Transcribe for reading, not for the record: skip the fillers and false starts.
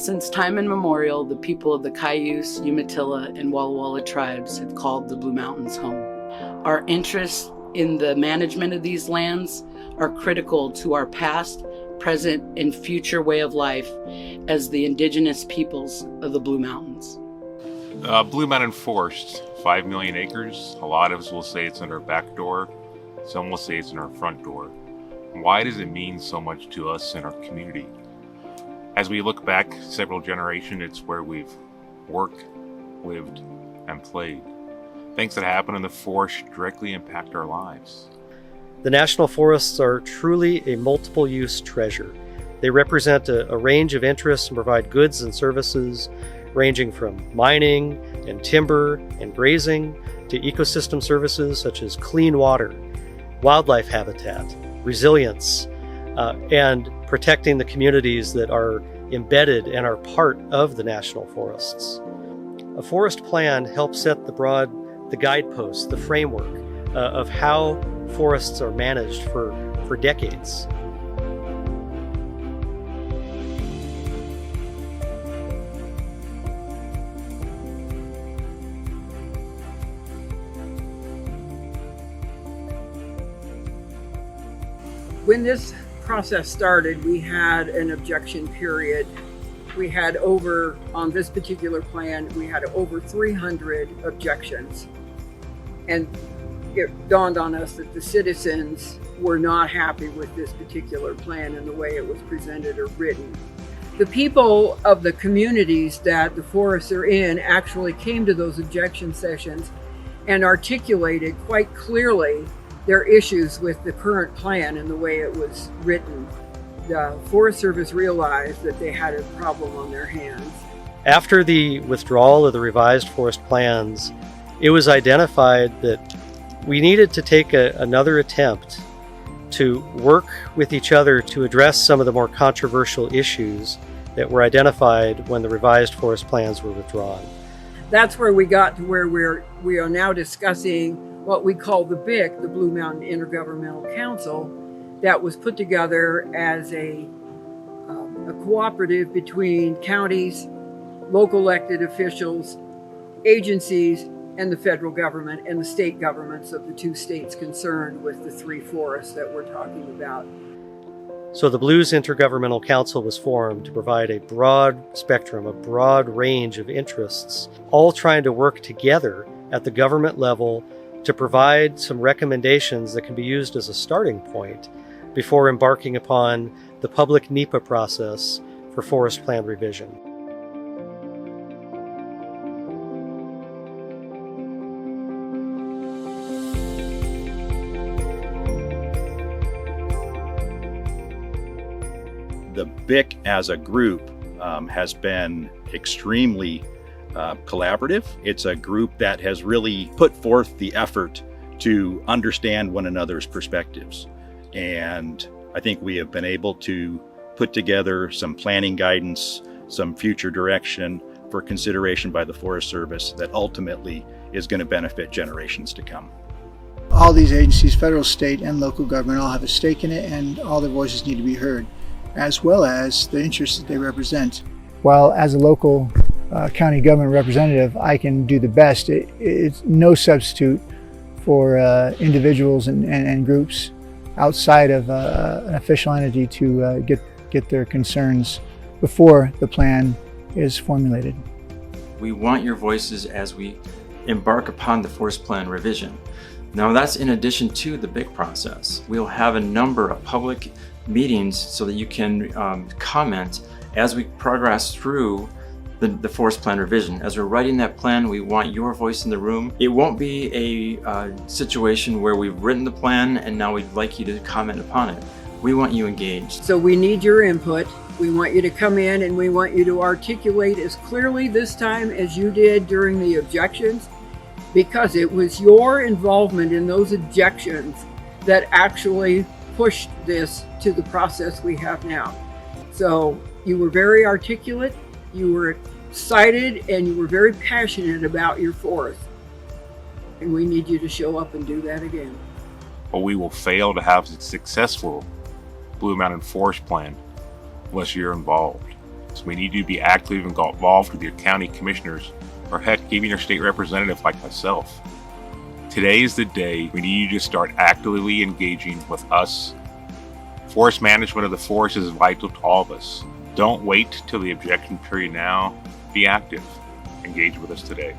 Since time immemorial, the people of the Cayuse, Umatilla, and Walla Walla tribes have called the Blue Mountains home. Our interests in the management of these lands are critical to our past, present, and future way of life as the indigenous peoples of the Blue Mountains. Blue Mountain Forest, 5 million acres. A lot of us will say it's in our back door. Some will say it's in our front door. Why does it mean so much to us and our community? As we look back several generations, it's where we've worked, lived, and played. Things that happen in the forest directly impact our lives. The national forests are truly a multiple-use treasure. They represent a range of interests and provide goods and services ranging from mining and timber and grazing to ecosystem services such as clean water, wildlife habitat, resilience, and protecting the communities that are embedded and are part of the national forests. A forest plan helps set the guideposts, the framework of how forests are managed for decades. When this process started, we had an objection period. We had on this particular plan, we had over 300 objections. And it dawned on us that the citizens were not happy with this particular plan and the way it was presented or written. The people of the communities that the forests are in actually came to those objection sessions and articulated quite clearly their issues with the current plan and the way it was written. The Forest Service realized that they had a problem on their hands. After the withdrawal of the revised forest plans, it was identified that we needed to take another attempt to work with each other to address some of the more controversial issues that were identified when the revised forest plans were withdrawn. That's where we got to where we are now discussing what we call the BIC, the Blue Mountain Intergovernmental Council, that was put together as a cooperative between counties, local elected officials, agencies, and the federal government and the state governments of the two states concerned with the three forests that we're talking about. So the Blues Intergovernmental Council was formed to provide a broad spectrum, a broad range of interests, all trying to work together at the government level to provide some recommendations that can be used as a starting point before embarking upon the public NEPA process for forest plan revision. The BIC as a group has been extremely collaborative. It's a group that has really put forth the effort to understand one another's perspectives. And I think we have been able to put together some planning guidance, some future direction for consideration by the Forest Service that ultimately is going to benefit generations to come. All these agencies, federal, state, and local government, all have a stake in it, and all their voices need to be heard, as well as the interests that they represent. While as a local county government representative, I can do the best. It's no substitute for individuals and groups outside of an official entity to get their concerns before the plan is formulated. We want your voices as we embark upon the forest plan revision. Now that's in addition to the BIC process. We'll have a number of public meetings so that you can comment as we progress through the forest plan revision. As we're writing that plan, we want your voice in the room. It won't be a situation where we've written the plan and now we'd like you to comment upon it. We want you engaged. So we need your input. We want you to come in and we want you to articulate as clearly this time as you did during the objections, because it was your involvement in those objections that actually pushed this to the process we have now. So you were very articulate, you were excited, and you were very passionate about your forest. And we need you to show up and do that again. But we will fail to have a successful Blue Mountain Forest Plan unless you're involved. So we need you to be active and involved with your county commissioners, or heck, even your state representative like myself. Today is the day we need you to start actively engaging with us. Forest management of the forest is vital to all of us. Don't wait till the objection period now. Be active. Engage with us today.